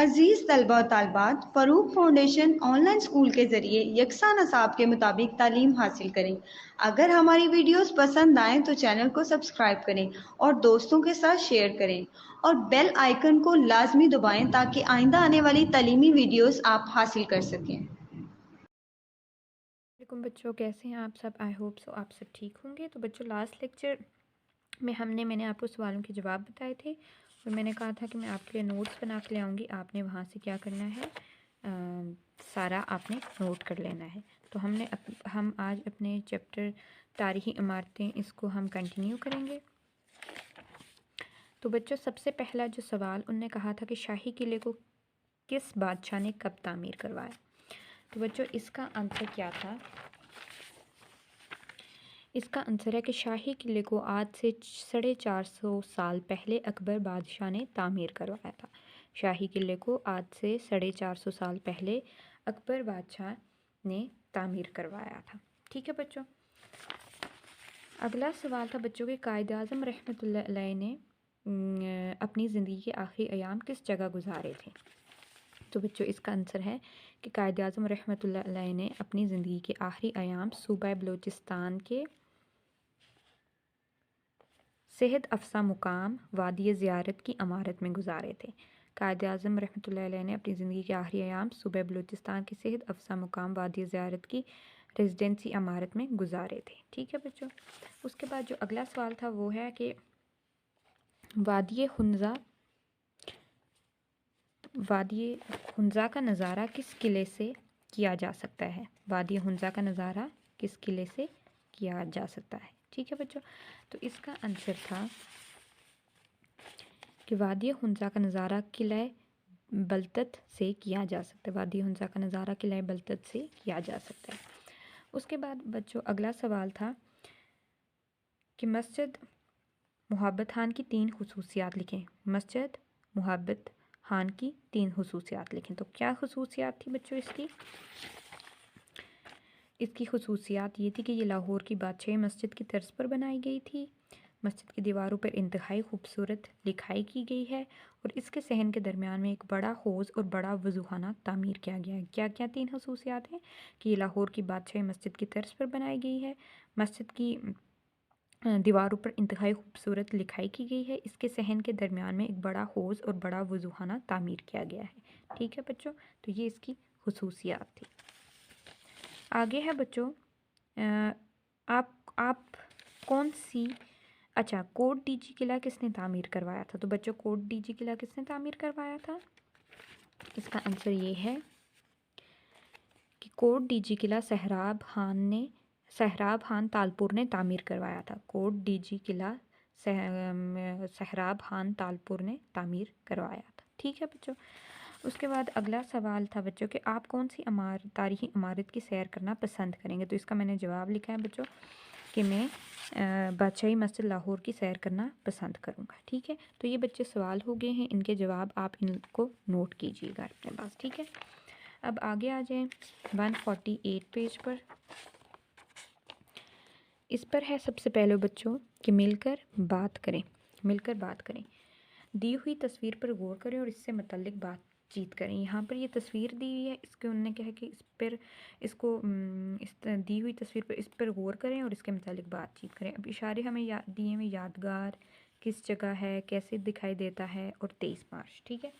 अजीज़ तलबा और तालिबात, Farooq foundation online school के ज़रिए यकसा नसाब के मुताबिक तालीम हासिल करें। अगर हमारी वीडियोस पसंद आएँ तो चैनल को सब्सक्राइब करें और दोस्तों के साथ शेयर करें और बेल आइकन को लाजमी दबाएं ताकि आइंदा आने वाली तालीमी वीडियोस आप हासिल कर सकें। वालेकुम बच्चों, कैसे हैं आप सब। आई होप सो आप सब ठीक होंगे। तो बच्चों, लास्ट लेक्चर में मैंने आपको सवालों के जवाब बताए थे और मैंने कहा था कि मैं आपके लिए नोट्स बना के ले आऊँगी। आपने वहाँ से क्या करना है, सारा आपने नोट कर लेना है। तो हम आज अपने चैप्टर तारीख़ी इमारतें इसको हम कंटिन्यू करेंगे। तो बच्चों, सबसे पहला जो सवाल उनने कहा था कि शाही किले को किस बादशाह ने कब तामीर करवाया। तो बच्चों, इसका आंसर क्या था। इसका आंसर है कि शाही किले को आज से 450 साल पहले अकबर बादशाह ने तामीर करवाया था। शाही किले को आज से 450 साल पहले अकबर बादशाह ने तामीर करवाया था। ठीक है बच्चों। अगला सवाल था बच्चों के कायद-ए-आज़म रहमतुल्लाह अलैह ने अपनी ज़िंदगी के आखिरी अयाम किस जगह गुजारे थे। तो बच्चों, इसका आंसर है कि कायद-ए-आज़म रहमतुल्लाह अलैह ने अपनी ज़िंदगी के आखिरी अयाम सूबा बलूचिस्तान के सेहत अफ़सा मुकाम वादी ज़ियारत की इमारत में गुजारे थे। कायद-ए-आज़म रहमतुल्लाह अलैह ने अपनी ज़िंदगी के आखिरी अयाम सूबा बलूचिस्तान के सेहत अफ़सा मुकाम वादी ज़ियारत की रेजिडेंसी इमारत में गुजारे थे। ठीक है बच्चों। उसके बाद जो अगला सवाल था वो है कि वादी हुंज़ा का नज़ारा किस किले से किया जा सकता है। वादी हुंज़ा का नज़ारा किस किले से किया जा सकता है। ठीक है बच्चों। तो इसका आंसर था कि वादी हुंज़ा का नज़ारा किला बलतत से किया जा सकता है। वादी हुंज़ा का नज़ारा किला बलतत से किया जा सकता है। उसके बाद बच्चों, अगला सवाल था कि मस्जिद मुहब्बत खान की 3 खुसूसियात लिखें। मस्जिद मुहब्बत खान की 3 खुसूसियात लिखें। तो क्या खुसूसियात थी बच्चों इसकी खुसूसियात ये थी कि ये लाहौर की बादशाही मस्जिद की तर्ज पर बनाई गई थी। मस्जिद की दीवारों पर इंतहाई खूबसूरत लिखाई की गई है और इसके सहन के दरमियान में एक बड़ा हौज़ और बड़ा वज़ूखाना तामीर किया गया है। क्या क्या 3 खसूसियात हैं कि ये लाहौर की बादशाही मस्जिद की तर्ज पर बनाई गई है, मस्जिद की दीवारों पर इंतहाई खूबसूरत लिखाई की गई है, इसके सहन के दरमियान में एक बड़ा हौज़ और बड़ा वज़ूखाना तामीर किया गया है। ठीक है बच्चों। तो ये इसकी खसूसियात थी। आगे है बच्चों, आप कौन सी कोट डीजी किला किसने तामीर करवाया था। तो बच्चों, कोट डीजी किला किसने तामीर करवाया था। इसका आंसर ये है कि कोट डीजी किला सहराब खान तालपुर ने तामीर करवाया था। कोट डीजी किला सहराब खान तालपुर ने तामीर करवाया था। ठीक है बच्चों। उसके बाद अगला सवाल था बच्चों कि आप कौन सी तारीखी इमारत की सैर करना पसंद करेंगे। तो इसका मैंने जवाब लिखा है बच्चों कि मैं बादशाही मस्जिद लाहौर की सैर करना पसंद करूँगा। ठीक है। तो ये बच्चे सवाल हो गए हैं, इनके जवाब आप इनको नोट कीजिएगा अपने पास। ठीक है। अब आगे आ जाएं 148 पेज पर। इस पर है सबसे पहले बच्चों कि मिलकर बात करें। दी हुई तस्वीर पर गौर करें और इससे मुतल्लिक बातचीत करें। यहाँ पर ये तस्वीर दी हुई है, इसके उन्होंने क्या है कि दी हुई तस्वीर पर इस पर गौर करें और इसके मुतालिक बातचीत करें। अब इशारे हमें दिए हुए यादगार किस जगह है, कैसे दिखाई देता है और 23 मार्च। ठीक है।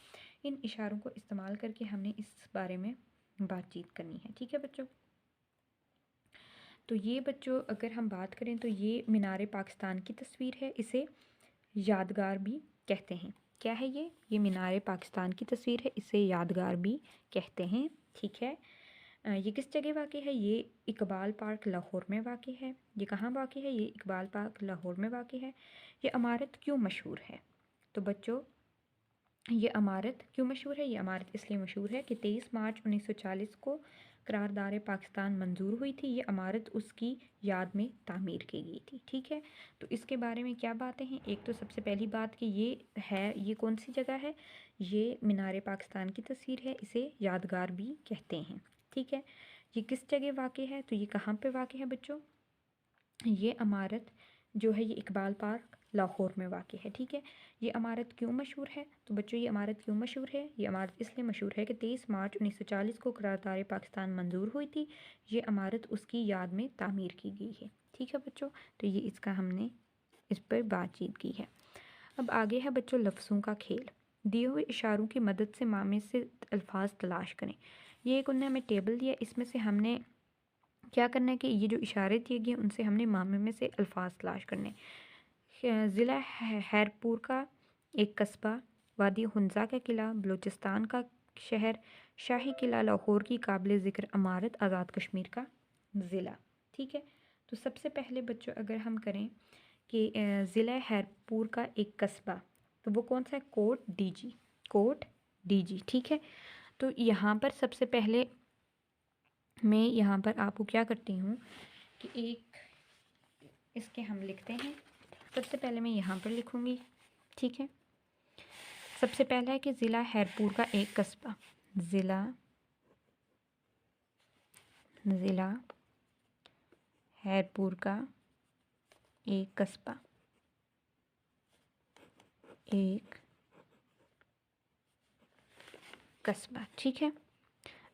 इन इशारों को इस्तेमाल करके हमने इस बारे में बातचीत करनी है। ठीक है बच्चों। तो ये बच्चों, अगर हम बात करें तो ये मीनार पाकिस्तान की तस्वीर है, इसे यादगार भी कहते हैं। क्या है ये मीनार पाकिस्तान की तस्वीर है, इसे यादगार भी कहते हैं। ठीक है। ये किस जगह वाक़ई है, ये इकबाल पार्क लाहौर में वाक़ई है। ये कहाँ वाक़ई है, ये इकबाल पार्क लाहौर में वाक़ई है। ये इमारत क्यों मशहूर है। तो बच्चों, ये इमारत क्यों मशहूर है। ये इमारत इसलिए मशहूर है कि 23 मार्च 1940 को करारदार पाकिस्तान मंजूर हुई थी। ये इमारत उसकी याद में तामीर की गई थी। ठीक है। तो इसके बारे में क्या बातें हैं। एक तो सबसे पहली बात कि ये कौन सी जगह है, ये मीनार पाकिस्तान की तस्वीर है, इसे यादगार भी कहते हैं। ठीक है। ये किस जगह वाक़ई है, तो ये कहाँ पे वाक़ई है बच्चों। ये इमारत जो है ये इकबाल पार्क लाहौर में वाक़ है। ठीक है, ये इमारत क्यों मशहूर है? तो बच्चों ये इमारत क्यों मशहूर है? ये इमारत इसलिए मशहूर है कि 23 मार्च 1940 को करारदार पाकिस्तान मंजूर हुई थी। ये इमारत उसकी याद में तामीर की गई है। ठीक है बच्चों, तो ये इसका हमने इस पर बातचीत की है। अब आगे है बच्चों लफ्ज़ों का खेल। दिए हुए इशारों की मदद से मामे से अल्फाज तलाश करें। ये एक उन्होंने हमें टेबल दिया, इसमें से हमने क्या करना है कि ये जो इशारे दिए गए उनसे हमने मामे में से अल्फाज तलाश करने। ज़िला हैरपुर का एक कस्बा, वादी हुंजा का किला, बलूचिस्तान का शहर, शाही किला लाहौर की काबिल ज़िक्र इमारत, आज़ाद कश्मीर का ज़िला। ठीक है, तो सबसे पहले बच्चों अगर हम करें कि ज़िला हैरपुर का एक कस्बा, तो वो कौन सा है? कोट डीजी, कोट डीजी। ठीक है, तो यहाँ पर सबसे पहले मैं यहाँ पर आपको क्या करती हूँ कि एक इसके हम लिखते हैं। सबसे पहले मैं यहाँ पर लिखूँगी। ठीक है, सबसे पहला है कि ज़िला हैरपुर का एक कस्बा, ज़िला हैरपुर का एक कस्बा, ठीक है।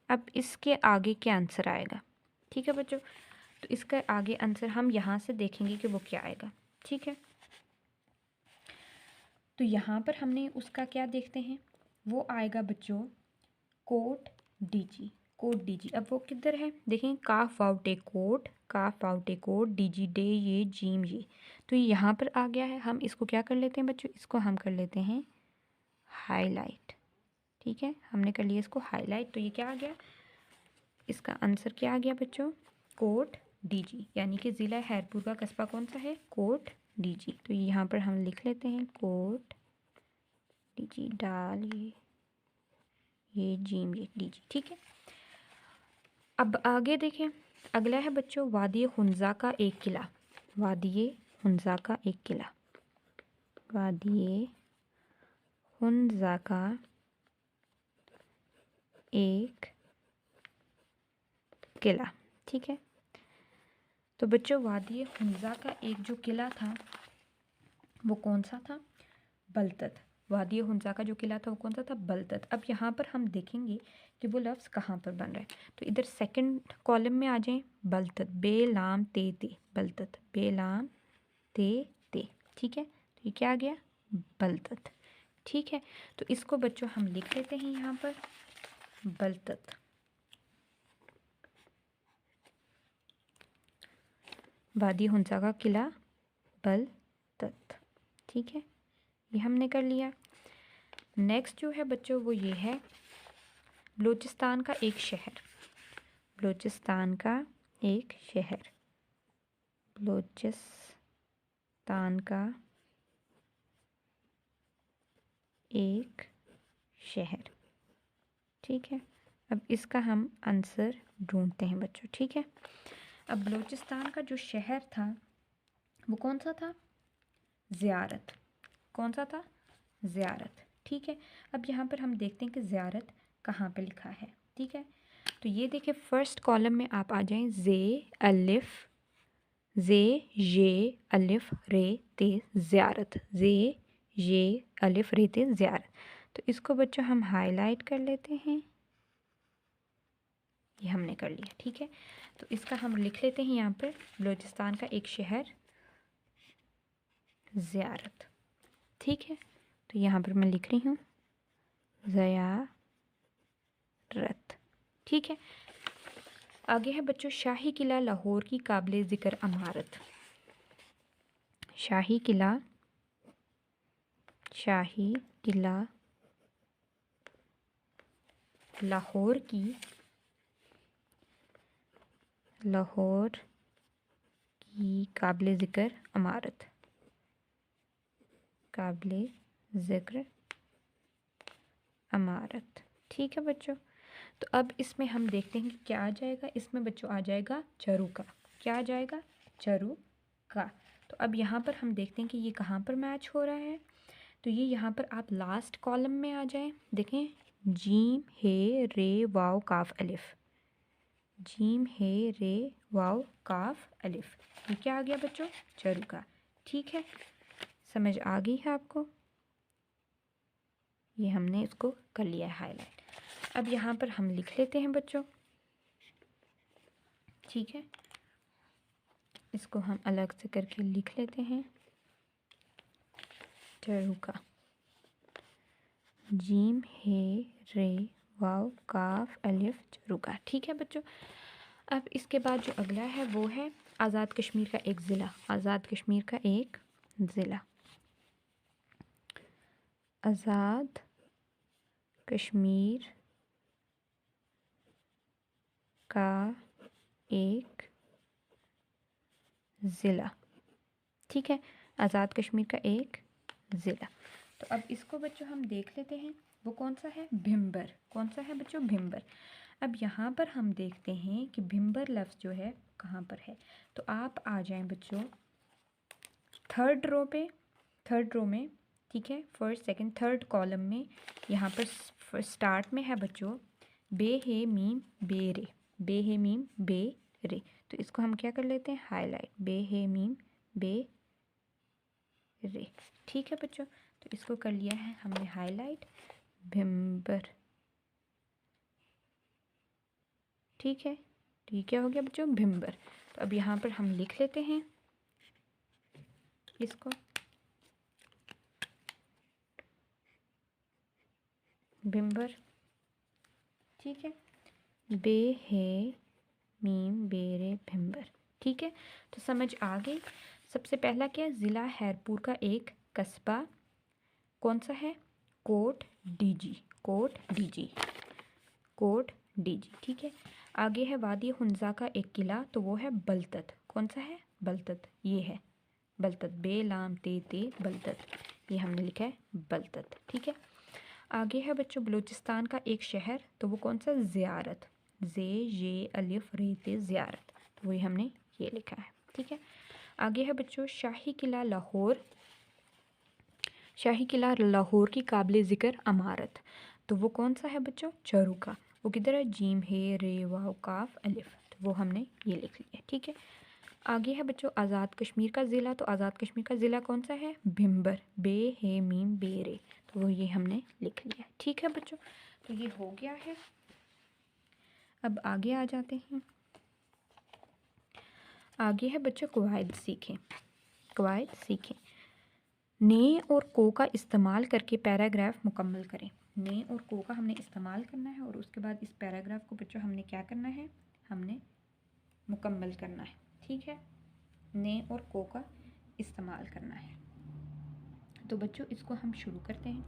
अब इसके आगे क्या आंसर आएगा? ठीक है बच्चों, तो इसका आगे आंसर हम यहाँ से देखेंगे कि वो क्या आएगा। ठीक है, तो यहाँ पर हमने उसका क्या देखते हैं, वो आएगा बच्चों कोट डीजी, कोट डीजी। अब वो किधर है देखें, काफ वाउटे कोट, काफ वाउटे कोट, डीजी डे ये जीम ये, तो ये यहाँ पर आ गया है। हम इसको क्या कर लेते हैं बच्चों, इसको हम कर लेते हैं हाईलाइट। ठीक है, हमने कर लिया इसको हाईलाइट, तो ये क्या आ गया, इसका आंसर क्या आ गया बच्चों, कोट डीजी, यानी कि ज़िला हैरपुर का कस्बा कौन सा है, कोट डीजी। तो यहाँ पर हम लिख लेते हैं कोट डीजी, डाल ये जीम ये डीजी। ठीक है, अब आगे देखें, अगला है बच्चों वादी हुंजा का एक किला, वादी हुंजा का एक किला, वादी हुंजा का एक किला। ठीक है, तो बच्चों वादी हुंजा का एक जो किला था वो कौन सा था, बलतत। वादी हुंजा का जो किला था वो कौन सा था, बलतत। अब यहाँ पर हम देखेंगे कि वो लफ्ज़ कहाँ पर बन रहा है, तो इधर सेकंड कॉलम में आ जाएं, बलतत, बेलाम ते ते, बलतत, बेलाम ते ते। ठीक है, तो ये क्या आ गया, बलतत। ठीक है, तो इसको बच्चों हम लिख लेते हैं यहाँ पर बलतत, वादी हुंजा का किला बलतत। ठीक है, ये हमने कर लिया। नेक्स्ट जो है बच्चों वो ये है बलूचिस्तान का एक शहर, बलूचिस्तान का एक शहर, बलूचिस्तान का एक शहर। ठीक है, अब इसका हम आंसर ढूंढते हैं बच्चों। ठीक है, अब बलूचिस्तान का जो शहर था वो कौन सा था, ज़ियारत, कौन सा था, ज़ियारत। ठीक है, अब यहाँ पर हम देखते हैं कि ज़ियारत कहाँ पे लिखा है। ठीक है, तो ये देखिए फर्स्ट कॉलम में आप आ जाएं, जे ये अलिफ रे ते ज़ियारत, जे ये अलिफ रे ते ज़ियारत। तो इसको बच्चों हम हाईलाइट कर लेते हैं, ये हमने कर लिया। ठीक है, तो इसका हम लिख लेते हैं यहाँ पर बलूचिस्तान का एक शहर ज़ियारत। ठीक है, तो यहाँ पर मैं लिख रही हूँ ज़ियारत। ठीक है, आगे है बच्चों शाही किला लाहौर की काबिल ज़िक्र इमारत, शाही किला लाहौर की काबिल ज़िक्र इमारत, काबिल ज़िक्र इमारत। ठीक है बच्चों, तो अब इसमें हम देखते हैं कि क्या आ जाएगा, इसमें बच्चों आ जाएगा चरुका, क्या आ जाएगा, चरुका। तो अब यहाँ पर हम देखते हैं कि ये कहाँ पर मैच हो रहा है, तो ये यहाँ पर आप लास्ट कॉलम में आ जाएं, देखें जीम हे रे वाव काफ अलिफ, जीम हे रे वाव काफ अलिफ, ये क्या आ गया बच्चों, चरुका। ठीक है, समझ आ गई है आपको? ये हमने इसको कर लिया है हाईलाइट। अब यहाँ पर हम लिख लेते हैं बच्चों, ठीक है, इसको हम अलग से करके लिख लेते हैं। चरुका, जीम हे रे वाव काफ अलिफ चरुका, ठीक है बच्चों। अब इसके बाद जो अगला है वो है आज़ाद कश्मीर का एक ज़िला। आज़ाद कश्मीर का एक ज़िला, आज़ाद कश्मीर का एक ज़िला, ठीक है, आज़ाद कश्मीर का एक ज़िला। तो अब इसको बच्चों हम देख लेते हैं, वो कौन सा है? भिम्बर। कौन सा है बच्चों? भिम्बर। अब यहाँ पर हम देखते हैं कि भिम्बर लफ्ज़ जो है कहाँ पर है। तो आप आ जाएं बच्चों थर्ड रो पे, थर्ड रो में, ठीक है, फर्स्ट सेकंड थर्ड कॉलम में। यहाँ पर स्टार्ट में है बच्चों बे हे मीम बे रे, बे हे मीम बे रे। तो इसको हम क्या कर लेते हैं? हाईलाइट, बे हे मीम बे रे, ठीक है बच्चों। तो इसको कर लिया है हमने हाईलाइट, भिम्बर, ठीक है। तो ये क्या हो गया बच्चों? भिम्बर। तो अब यहाँ पर हम लिख लेते हैं इसको, भिम्बर, ठीक है, बे हे मीम बेरे भिम्बर, ठीक है। तो समझ आ गई। सबसे पहला क्या है? ज़िला हैरपुर का एक कस्बा, कौन सा है? कोट डीजी, कोट डीजी, कोट डीजी, ठीक है। आगे है वादी हुंजा का एक किला, तो वो है बलतत, कौन सा है? बलतत, ये है बलतत, बे लाम ते बलतत, ये हमने लिखा है बलतत, ठीक है। आगे है बच्चों बलूचिस्तान का एक शहर, तो वो कौन सा? ज़ियारत, जे ये अलिफ रे ते ज़ियारत, तो वही हमने ये लिखा है, ठीक है। आगे है बच्चों शाही किला लाहौर, शाही किला लाहौर की काबिल ज़िक्र अमारत, तो वो कौन सा है बच्चों? चरुका, वो किधर है? जीम हे रे वाव काफ अलिफ, तो वो हमने ये लिख लिया, ठीक है। आगे है बच्चों आज़ाद कश्मीर का ज़िला, तो आज़ाद कश्मीर का ज़िला कौन सा है? भिम्बर, बे हे मीम बे रे, तो वो ये हमने लिख लिया, ठीक है बच्चों। तो ये हो गया है। अब आगे आ जाते हैं। आगे है बच्चों कवायद सीखें, कवायद सीखें। ने और को का इस्तेमाल करके पैराग्राफ मुकम्मल करें। ने और को का हमने इस्तेमाल करना है और उसके बाद इस पैराग्राफ को बच्चों हमने क्या करना है? हमने मुकम्मल करना है, ठीक है। ने और को का इस्तेमाल करना है। तो बच्चों इसको हम शुरू करते हैं।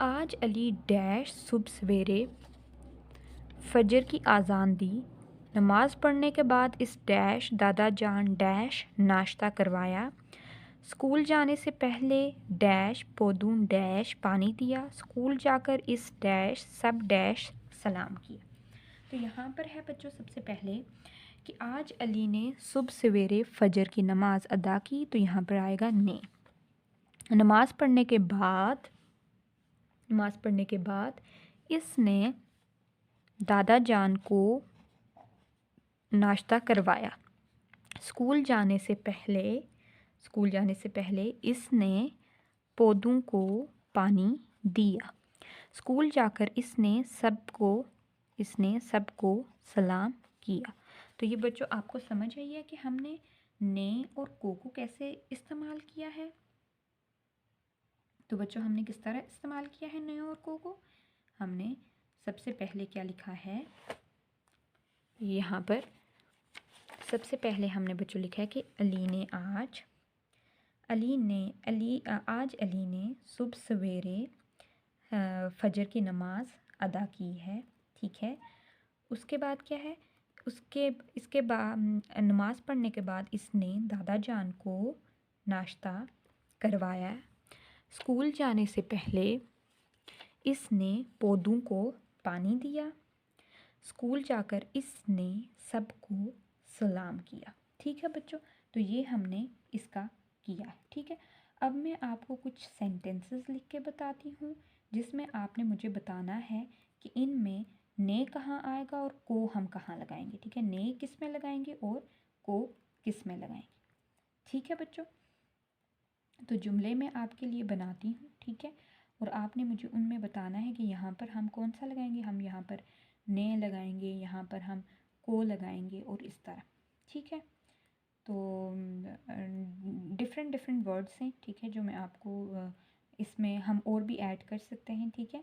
आज अली डैश सुबह सवेरे फजर की आज़ान दी, नमाज पढ़ने के बाद इस डैश दादा जान डैश नाश्ता करवाया, स्कूल जाने से पहले डैश पौधों डैश पानी दिया, स्कूल जाकर इस डैश सब डैश सलाम किया। तो यहाँ पर है बच्चों सबसे पहले कि आज अली ने सुबह सवेरे फजर की नमाज अदा की, तो यहाँ पर आएगा ने। नमाज पढ़ने के बाद इसने दादा जान को नाश्ता करवाया, स्कूल जाने से पहले इसने पौधों को पानी दिया, स्कूल जाकर इसने सबको सलाम किया। तो ये बच्चों आपको समझ आई है कि हमने ने और को कैसे इस्तेमाल किया है। तो बच्चों हमने किस तरह इस्तेमाल किया है ने और को? हमने सबसे पहले क्या लिखा है? यहाँ पर सबसे पहले हमने बच्चों लिखा है कि आज अली ने सुबह सवेरे फजर की नमाज अदा की है, ठीक है। उसके बाद क्या है? इसके बाद नमाज पढ़ने के बाद इसने दादा जान को नाश्ता करवाया, स्कूल जाने से पहले इसने पौधों को पानी दिया, स्कूल जाकर इसने सबको सलाम किया, ठीक है बच्चों। तो ये हमने इसका किया है, ठीक है। अब मैं आपको कुछ सेंटेंसेस लिख के बताती हूँ जिसमें आपने मुझे बताना है कि इनमें ने कहाँ आएगा और को हम कहाँ लगाएंगे, ठीक है। ने किस में लगाएंगे और को किस में लगाएंगे, ठीक है बच्चों। तो जुमले मैं आपके लिए बनाती हूँ, ठीक है, और आपने मुझे उनमें बताना है कि यहाँ पर हम कौन सा लगाएंगे। हम यहाँ पर ने लगाएंगे, यहाँ पर हम को लगाएंगे और इस तरह, ठीक है। तो डिफरेंट डिफरेंट वर्ड्स हैं, ठीक है, जो मैं आपको इसमें हम और भी ऐड कर सकते हैं, ठीक है।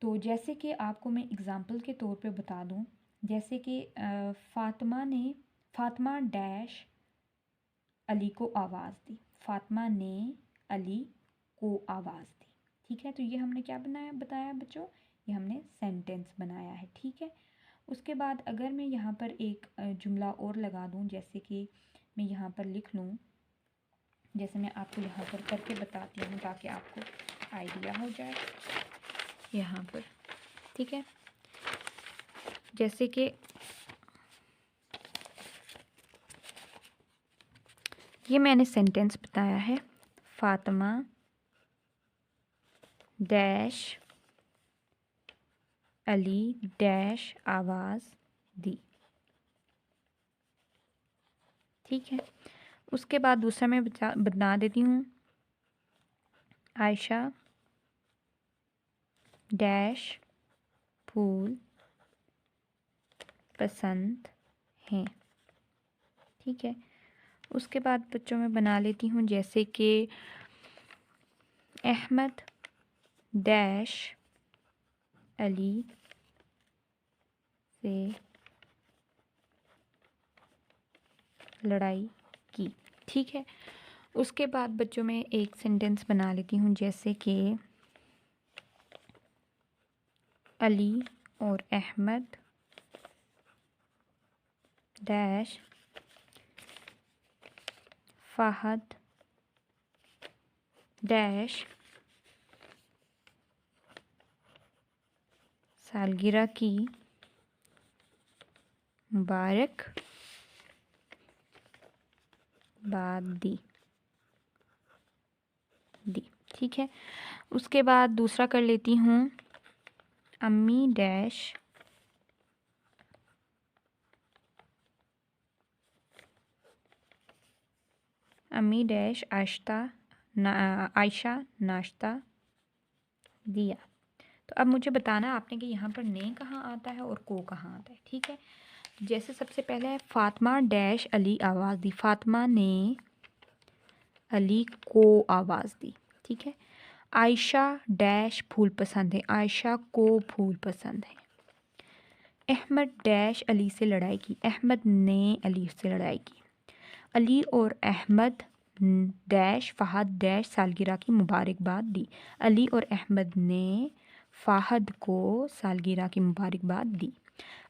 तो जैसे कि आपको मैं एग्ज़ाम्पल के तौर पे बता दूं, जैसे कि फातिमा डैश अली को आवाज़ दी। फातिमा ने अली को आवाज़ दी, ठीक है। तो ये हमने क्या बताया बच्चों, ये हमने सेंटेंस बनाया है, ठीक है। उसके बाद अगर मैं यहाँ पर एक जुमला और लगा दूँ, जैसे कि मैं यहाँ पर लिख लूँ, जैसे मैं आपको यहाँ पर करके बताती हूँ ताकि आपको आइडिया हो जाए यहाँ पर, ठीक है। जैसे कि ये मैंने सेंटेंस बताया है, फातिमा डैश अली डैश आवाज़ दी, ठीक है। उसके बाद दूसरा मैं बता देती हूँ, आयशा डैश फूल पसंद हैं, ठीक है। उसके बाद बच्चों में बना लेती हूँ, जैसे कि अहमद डैश अली से लड़ाई की, ठीक है। उसके बाद बच्चों में एक सेंटेंस बना लेती हूँ, जैसे कि अली और अहमद डैश फ़हद डैश सालगिरह की मुबारक बाद दी, ठीक है। उसके बाद दूसरा कर लेती हूँ, अम्मी डैश आयशा नाश्ता दिया। तो अब मुझे बताना आपने कि यहाँ पर ने कहाँ आता है और को कहाँ आता है, ठीक है। जैसे सबसे पहले है फातिमा डैश अली आवाज़ दी, फातिमा ने अली को आवाज़ दी, ठीक है। आयशा डैश फूल पसंद है, आयशा को फूल पसंद है। अहमद डैश अली से लड़ाई की, अहमद ने अली से लड़ाई की। अली और अहमद डैश फ़हद डैश सालगिरह की मुबारकबाद दी, अली और अहमद ने फ़हद को सालगिरह की मुबारकबाद दी।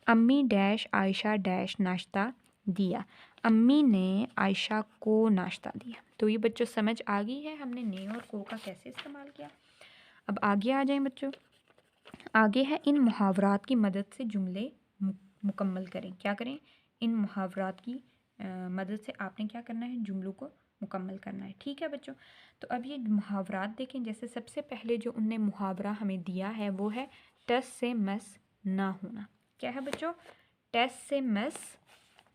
अम्मी डैश आयशा डैश नाश्ता दिया, अम्मी ने आयशा को नाश्ता दिया। तो ये बच्चों समझ आ गई है हमने ने और को का कैसे इस्तेमाल किया। अब आगे आ जाएं बच्चों, आगे है इन मुहावरात की मदद से जुमले मुकम्मल करें। क्या करें, इन मुहावरात की मदद से आपने क्या करना है, जुमलों को मुकम्मल करना है, ठीक है बच्चों। तो अब ये मुहावरात देखें, जैसे सबसे पहले जो उनने मुहावरा हमें दिया है वो है टस से मस ना होना। क्या है बच्चों, टस से मस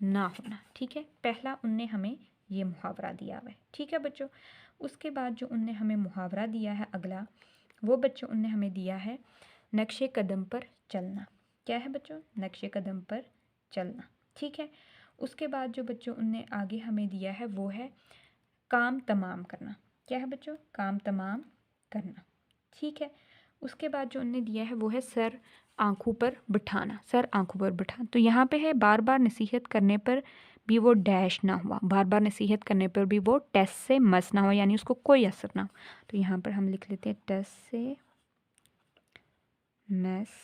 ना होना, ठीक है। पहला उनने हमें ये मुहावरा दिया हुआ है, ठीक है बच्चों। उसके बाद जो उनने हमें मुहावरा दिया है अगला, वो बच्चों उनने हमें दिया है नक्शे कदम पर चलना। क्या है बच्चों, नक्शे कदम पर चलना, ठीक है। उसके बाद जो बच्चों उनने आगे हमें दिया है वो है काम तमाम करना। क्या है बच्चों, काम तमाम करना, ठीक है। उसके बाद जो उनने दिया है वो है सर आंखों पर बिठाना, सर आंखों पर बिठाना। तो यहाँ पे है बार बार नसीहत करने पर भी वो डैश ना हुआ, बार बार नसीहत करने पर भी वो टस से मस ना हुआ, यानी उसको कोई असर ना हो। तो यहाँ पर हम लिख लेते हैं टस से मस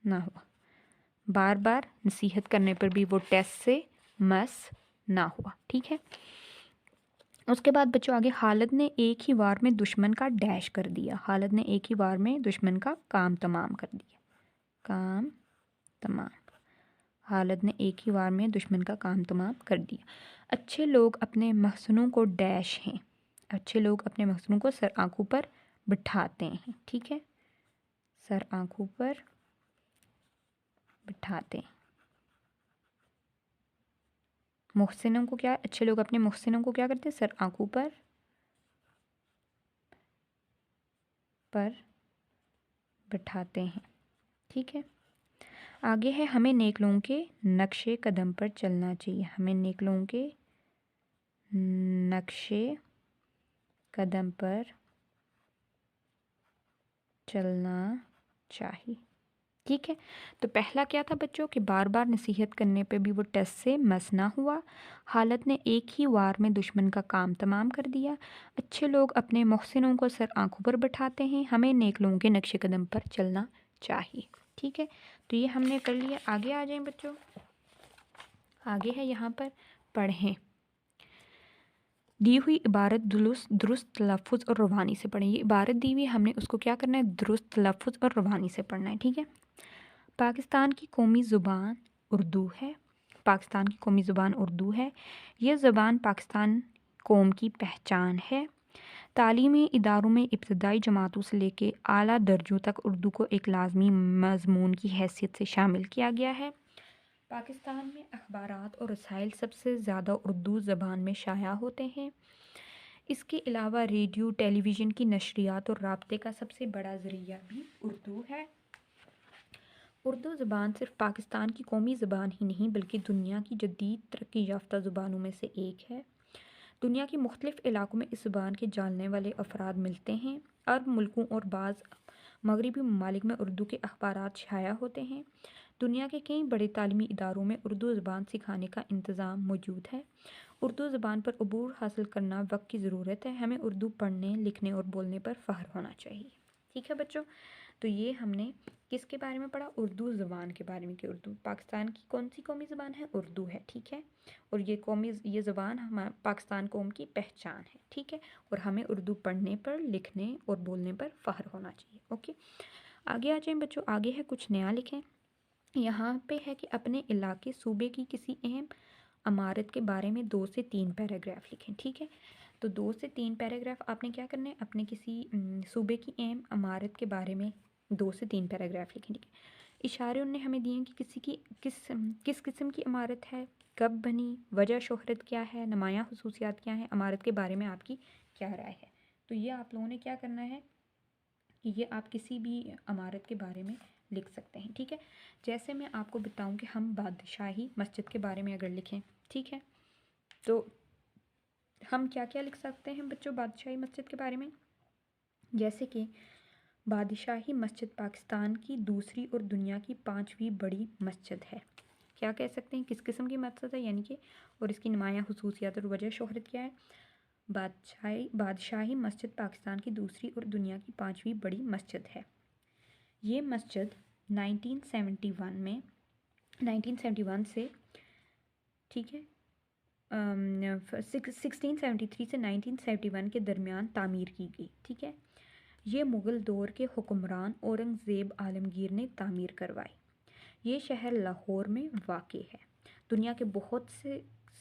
ना हुआ, बार बार नसीहत करने पर भी वो टस से मस ना हुआ, ठीक है। उसके बाद बच्चों आगे, खालिद ने एक ही वार में दुश्मन का डैश कर दिया, खालिद ने एक ही वार में दुश्मन का काम तमाम कर दिया, काम तमाम। खालिद ने एक ही वार में दुश्मन का काम तमाम कर दिया। अच्छे लोग अपने महसनों को डैश हैं, अच्छे लोग अपने महसनों को सर आंखों पर बिठाते हैं, ठीक है, सर आंखों पर बिठाते हैं। मुहसिनों को क्या, अच्छे लोग अपने मुहसिनों को क्या करते हैं, सर आंखों पर बिठाते हैं। ठीक है, आगे है हमें नेक लोगों के नक्शे कदम पर चलना चाहिए। हमें नेक लोगों के नक्शे कदम पर चलना चाहिए। ठीक है, तो पहला क्या था बच्चों कि बार बार नसीहत करने पे भी वो टेस्ट से मस ना हुआ। हालत ने एक ही वार में दुश्मन का काम तमाम कर दिया। अच्छे लोग अपने मोहसिनों को सर आंखों पर बैठाते हैं। हमें नेक लोगों के नक्शे कदम पर चलना चाहिए। ठीक है, तो ये हमने कर लिया। आगे आ जाएं बच्चों, आगे है यहाँ पर पढ़ें। दी हुई इबारत दुरुस्त तलफ़ुज़ और रवानी से पढ़ें। ये इबारत दी हुई, हमने उसको क्या करना है, दुरुस्त तलफ़ुज़ और रवानी से पढ़ना है। ठीक है, पाकिस्तान की कौमी ज़ुबान उर्दू है। पाकिस्तान की कौमी ज़ुबान उर्दू है। यह ज़ुबान पाकिस्तान कौम की पहचान है। तालीमी इदारों में इब्तदाई जमातों से लेकर आला दर्जों तक उर्दू को एक लाजमी मज़मून की हैसियत से शामिल किया गया है। पाकिस्तान में अखबारात और रसाइल सबसे ज़्यादा उर्दू ज़बान में शाया होते हैं। इसके अलावा रेडियो, टेलीविज़न की नशरियात और राब्ते का सबसे बड़ा ज़रिया भी उर्दू है। उर्दू ज़बान सिर्फ़ पाकिस्तान की कौमी ज़बान ही नहीं बल्कि दुनिया की जदीद तरक्की याफ्ता ज़ुबानों में से एक है। दुनिया के मुख्तलिफ़ इलाक़ों में इस ज़ुबान के जानने वाले अफराद मिलते हैं। अरब मुल्कों और बाज़ मगरबी ममालिक में उर्दू के अखबारात शाया होते हैं। दुनिया के कई बड़े तालीमी इदारों में उर्दू ज़बान सिखाने का इंतज़ाम मौजूद है। उर्दू ज़बान पर अबूर हासिल करना वक्त की ज़रूरत है। हमें उर्दू पढ़ने, लिखने और बोलने पर फ़ख्र होना चाहिए। ठीक है बच्चों, तो ये हमने किसके बारे में पढ़ा, उर्दू ज़बान के बारे में कि उर्दू पाकिस्तान की कौन सी कौमी ज़बान है, उर्दू है। ठीक है, और ये ज़बान हम पाकिस्तान कौम की पहचान है। ठीक है, और हमें उर्दू पढ़ने पर, लिखने और बोलने पर फ़ख्र होना चाहिए। ओके, आगे आ जाएं बच्चों, आगे है कुछ नया लिखें। यहाँ पे है कि अपने इलाके सूबे की किसी अहम इमारत के बारे में 2 से 3 पैराग्राफ लिखें। ठीक है, तो 2 से 3 पैराग्राफ आपने क्या करना है, अपने किसी सूबे की अहम इमारत के बारे में 2 से 3 पैराग्राफ लिखें। ठीक है, इशारे उनने हमें दिए कि किसी की किस किस्म की इमारत है, कब बनी, वजह शोहरत क्या है, नुमायाँ खसूसियात क्या हैं, इमारत के बारे में आपकी क्या राय है। तो ये आप लोगों ने क्या करना है कि ये आप किसी भी इमारत के बारे में लिख सकते हैं। ठीक है, जैसे मैं आपको बताऊं कि हम बादशाही मस्जिद के बारे में अगर लिखें, ठीक है, तो हम क्या क्या लिख सकते हैं बच्चों बादशाही मस्जिद के बारे में। जैसे कि बादशाही मस्जिद पाकिस्तान की दूसरी और दुनिया की 5वीं बड़ी मस्जिद है। क्या कह सकते हैं, किस किस्म की मस्जिद है, यानी कि, और इसकी नुमायाँ खसूसियात और वजह शोहरत क्या है। बादशाही मस्जिद पाकिस्तान की दूसरी और दुनिया की 5वीं बड़ी मस्जिद है। ये मस्जिद 1971 से, ठीक है, 1673 से 1971 के दरमियान तामीर की गई। ठीक है, ये मुग़ल दौर के हुक्मरान औरंगज़ेब आलमगीर ने तामीर करवाई। ये शहर लाहौर में वाक़ है। दुनिया के बहुत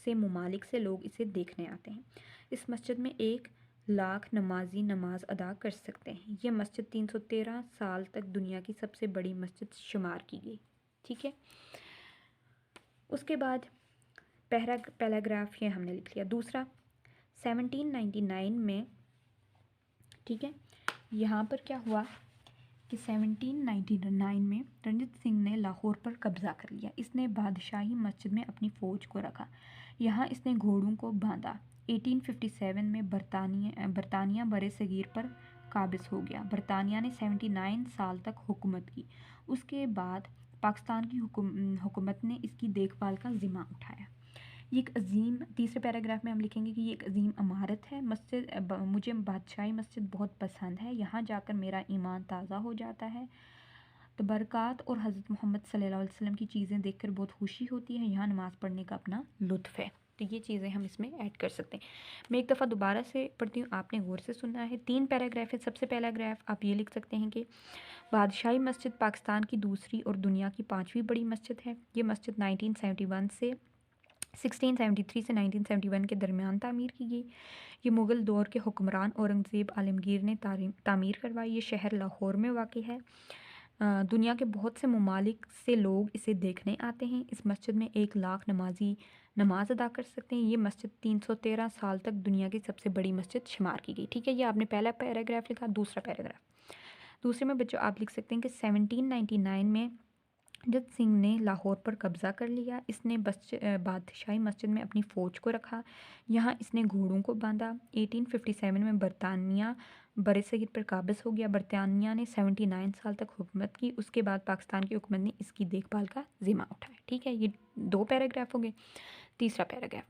से ममालिक से लोग इसे देखने आते हैं। इस मस्जिद में 1 लाख नमाजी नमाज अदा कर सकते हैं। ये मस्जिद 313 साल तक दुनिया की सबसे बड़ी मस्जिद शुमार की गई। ठीक है, उसके बाद पैराग्राफ ये हमने लिख लिया। दूसरा, 1799 में, ठीक है, यहाँ पर क्या हुआ कि 1799 में रणजीत सिंह ने लाहौर पर कब्ज़ा कर लिया। इसने बादशाही मस्जिद में अपनी फ़ौज को रखा। यहाँ इसने घोड़ों को बांधा। 1857 में बरतानिया बरे सगीर पर काबिज़ हो गया। बरतानिया ने 79 साल तक हुकूमत की। उसके बाद पाकिस्तान की हुकूमत ने इसकी देखभाल का ज़िम्मा उठाया। ये एक अजीम, तीसरे पैराग्राफ में हम लिखेंगे कि ये एक अजीम इमारत है। मस्जिद, मुझे बादशाही मस्जिद बहुत पसंद है। यहाँ जाकर मेरा ईमान ताज़ा हो जाता है। तो बरक़ात और हज़रत मोहम्मद सल्लल्लाहु अलैहि वसल्लम की चीज़ें देखकर बहुत खुशी होती है। यहाँ नमाज़ पढ़ने का अपना लुत्फ़ है। तो ये चीज़ें हम इसमें ऐड कर सकते हैं। मैं एक दफ़ा दोबारा से पढ़ती हूँ, आपने गौर से सुनना है। 3 पैराग्राफ है। सबसे पहला ग्राफ आप ये लिख सकते हैं कि बादशाही मस्जिद पाकिस्तान की दूसरी और दुनिया की 5वीं बड़ी मस्जिद है। ये मस्जिद 1673 से 1971 के दरमियान तामीर की गई। ये मुग़ल दौर के हुक्मरान औरंगज़ेब आलमगीर ने तामीर करवाई। ये शहर लाहौर में वाक़ है। दुनिया के बहुत से ममालिक से लोग इसे देखने आते हैं। इस मस्जिद में 1 लाख नमाजी नमाज अदा कर सकते हैं। ये मस्जिद 313 साल तक दुनिया की सबसे बड़ी मस्जिद शुमार की गई। ठीक है, ये आपने पहला पैराग्राफ लिखा। दूसरा पैराग्राफ, दूसरे में बच्चों आप लिख सकते हैं कि 1799 में जद सिंह ने लाहौर पर कब्ज़ा कर लिया। इसने बादशाही मस्जिद में अपनी फ़ौज को रखा। यहाँ इसने घोड़ों को बांधा। 1857 में बरतानिया बरसगीर पर काबिज़ हो गया। बरतानिया ने 79 साल तक हुकूमत की। उसके बाद पाकिस्तान की हुकूमत ने इसकी देखभाल का ज़िम्मा उठाया। ठीक है, ये 2 पैराग्राफ हो गए। तीसरा पैराग्राफ,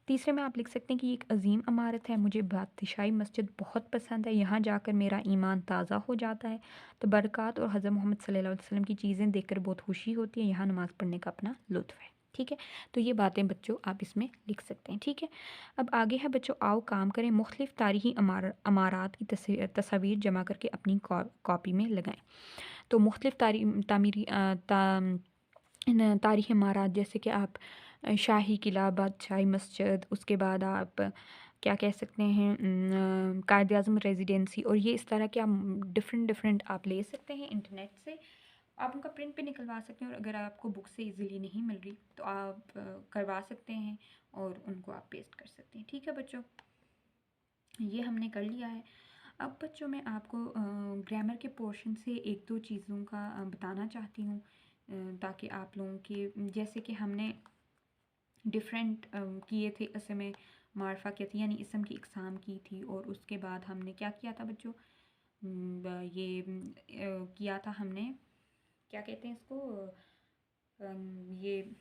तीसरे में आप लिख सकते हैं कि एक अजीम इमारत है, मुझे बादशाही मस्जिद बहुत पसंद है, यहाँ जाकर मेरा ईमान ताज़ा हो जाता है। तो बरक़ात और हज़रत मोहम्मद सल्लल्लाहु अलैहि वसल्लम की चीज़ें देखकर बहुत खुशी होती है। यहाँ नमाज़ पढ़ने का अपना लुत्फ़ है। ठीक है, तो ये बातें बच्चों आप इसमें लिख सकते हैं। ठीक है, अब आगे है बच्चों, आओ काम करें। मुख्तलिफ़ तारीख़ी अमारात की तस्वीर जमा करके अपनी कॉपी में लगाएँ। तो मुख्तलिफ़ तारीख़ी इमारत, जैसे कि आप शाही किला, बादशाही मस्जिद, उसके बाद आप क्या कह सकते हैं, कायद आज़म रेजिडेंसी, और ये इस तरह के आप डिफरेंट आप ले सकते हैं इंटरनेट से। आप उनका प्रिंट भी निकलवा सकते हैं, और अगर आपको बुक से इजीली नहीं मिल रही तो आप करवा सकते हैं और उनको आप पेस्ट कर सकते हैं। ठीक है बच्चों, ये हमने कर लिया है। अब बच्चों मैं आपको ग्रामर के पोर्शन से एक दो चीज़ों का बताना चाहती हूँ, ताकि आप लोगों के, जैसे कि हमने डिफरेंट किए थे इसमें, मार्फा की थी यानी इसम की इकसाम की थी, और उसके बाद हमने क्या किया था बच्चों, ये किया था हमने, क्या कहते हैं इसको, ये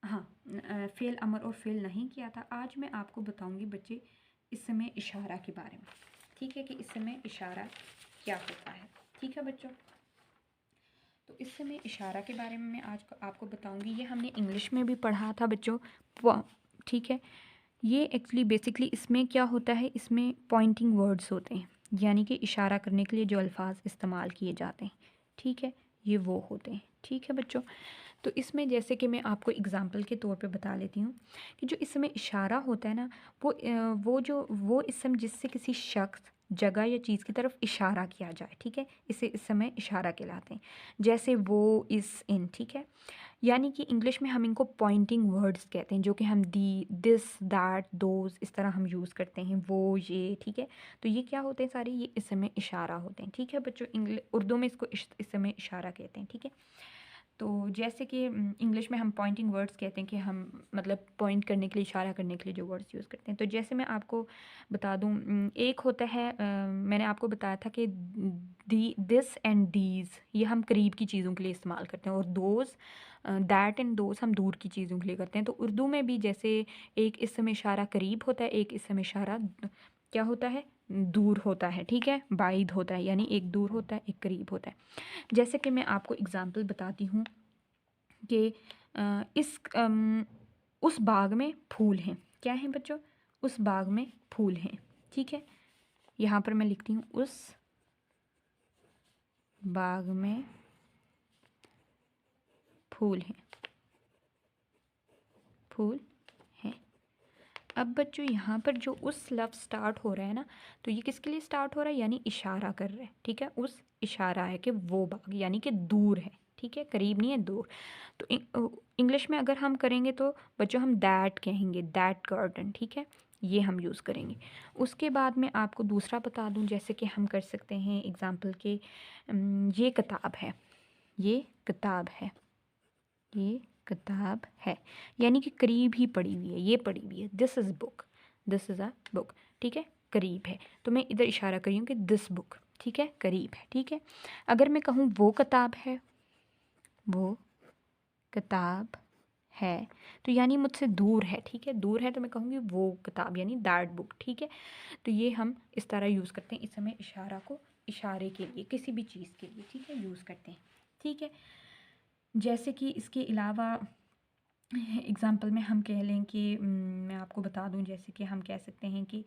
हाँ, फ़ेल अमर और फ़ेल नहीं किया था। आज मैं आपको बताऊंगी बच्चे इस समय इशारा के बारे में। ठीक है, कि इस समय इशारा क्या होता है। ठीक है बच्चों, तो इस समय इशारा के बारे में मैं आज आपको बताऊंगी। ये हमने इंग्लिश में भी पढ़ा था बच्चों। ठीक है, ये एक्चुअली बेसिकली इसमें क्या होता है, इसमें पॉइंटिंग वर्ड्स होते हैं, यानी कि इशारा करने के लिए जो अल्फाज इस्तेमाल किए जाते हैं। ठीक है, ये वो होते हैं। ठीक है बच्चों, तो इसमें जैसे कि मैं आपको एग्जांपल के तौर पे बता लेती हूँ कि जो इसमें इशारा होता है ना, वो इसम जिससे किसी शख्स, जगह या चीज़ की तरफ इशारा किया जाए। ठीक है, इसे इस समय इशारा कहलाते हैं। जैसे वो, इस, इन। ठीक है, यानी कि इंग्लिश में हम इनको पॉइंटिंग वर्ड्स कहते हैं, जो कि हम दी, दिस, दैट, दोज इस तरह हम यूज़ करते हैं, वो, ये। ठीक है, तो ये क्या होते हैं सारे, ये इस समय इशारा होते हैं। ठीक है बच्चों, उर्दू में इसको इस समय इशारा कहते हैं। ठीक है, तो जैसे कि इंग्लिश में हम पॉइंटिंग वर्ड्स कहते हैं कि हम मतलब पॉइंट करने के लिए, इशारा करने के लिए जो वर्ड्स यूज़ करते हैं। तो जैसे मैं आपको बता दूं, एक होता है, मैंने आपको बताया था कि दिस एंड दीज ये हम करीब की चीज़ों के लिए इस्तेमाल करते हैं, और दोज, दैट एंड दोज हम दूर की चीज़ों के लिए करते हैं। तो उर्दू में भी जैसे एक इस समय इशारा करीब होता है, एक इस समय इशारा क्या होता है, दूर होता है। ठीक है, बाइद होता है, यानी एक दूर होता है, एक करीब होता है। जैसे कि मैं आपको एग्जांपल बताती हूँ कि उस बाग में फूल हैं। क्या हैं बच्चों, उस बाग में फूल हैं। ठीक है, यहाँ पर मैं लिखती हूँ, उस बाग में फूल हैं, फूल हैं। अब बच्चों यहाँ पर जो उस लफ्ज़ स्टार्ट हो रहा है ना, तो ये किसके लिए स्टार्ट हो रहा है, यानी इशारा कर रहा है। ठीक है, उस इशारा है कि वो बाग, यानी कि दूर है। ठीक है, करीब नहीं है, दूर। तो इंग्लिश में अगर हम करेंगे तो बच्चों हम दैट कहेंगे, दैट गार्डन। ठीक है, ये हम यूज़ करेंगे। उसके बाद मैं आपको दूसरा बता दूं, जैसे कि हम कर सकते हैं एग्ज़ाम्पल के, ये किताब है, ये किताब है, ये किताब है, यानी कि करीब ही पड़ी हुई है, ये पड़ी हुई है। This is book, this is a book. ठीक है, करीब है, तो मैं इधर इशारा करी हूँ कि दिस बुक। ठीक है, करीब है। ठीक है, अगर मैं कहूँ वो किताब है, वो किताब है, तो यानी मुझसे दूर है। ठीक है, दूर है, तो मैं कहूँगी वो किताब, यानी दैट बुक। ठीक है, तो ये हम इस तरह यूज़ करते हैं, इस समय इशारा को इशारे के लिए, किसी भी चीज़ के लिए, ठीक है, यूज़ करते हैं। ठीक है, जैसे कि इसके अलावा एग्ज़ाम्पल में हम कह लें कि मैं आपको बता दूं, जैसे कि हम कह सकते हैं कि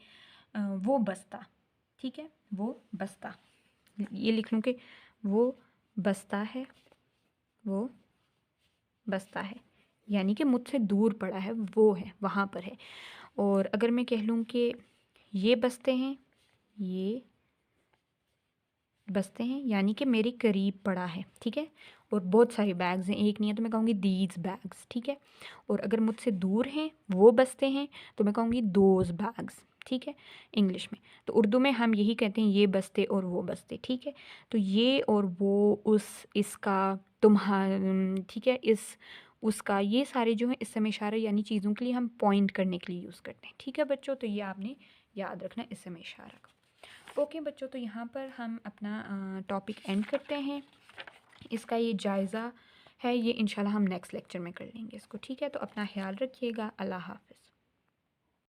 वो बस्ता। ठीक है, वो बस्ता, ये लिख लूँ कि वो बस्ता है, वो बस्ता है, यानी कि मुझसे दूर पड़ा है, वो है, वहाँ पर है। और अगर मैं कह लूँ कि ये बस्ते हैं, ये बस्ते हैं, यानी कि मेरे करीब पड़ा है। ठीक है, और बहुत सारे बैग्स हैं, एक नहीं है, तो मैं कहूँगी दीज बैग्स, ठीक है। और अगर मुझसे दूर हैं वो बस्ते हैं तो मैं कहूँगी दोज बैग्स, ठीक है, इंग्लिश में। तो उर्दू में हम यही कहते हैं, ये बस्ते और वो बस्ते, ठीक है। तो ये और वो, उस, इसका, तुम्हारा, ठीक है, इस, उसका, ये सारे जो हैं इसम इशारा यानी चीज़ों के लिए हम पॉइंट करने के लिए यूज़ करते हैं, ठीक है बच्चों। तो ये आपने याद रखना इसम इशारा का। ओके बच्चों, तो यहाँ पर हम अपना टॉपिक एंड करते हैं। इसका ये जायज़ा है, ये इंशाल्लाह हम नेक्स्ट लेक्चर में कर लेंगे इसको, ठीक है। तो अपना ख्याल रखिएगा। अल्लाह हाफ़िज़।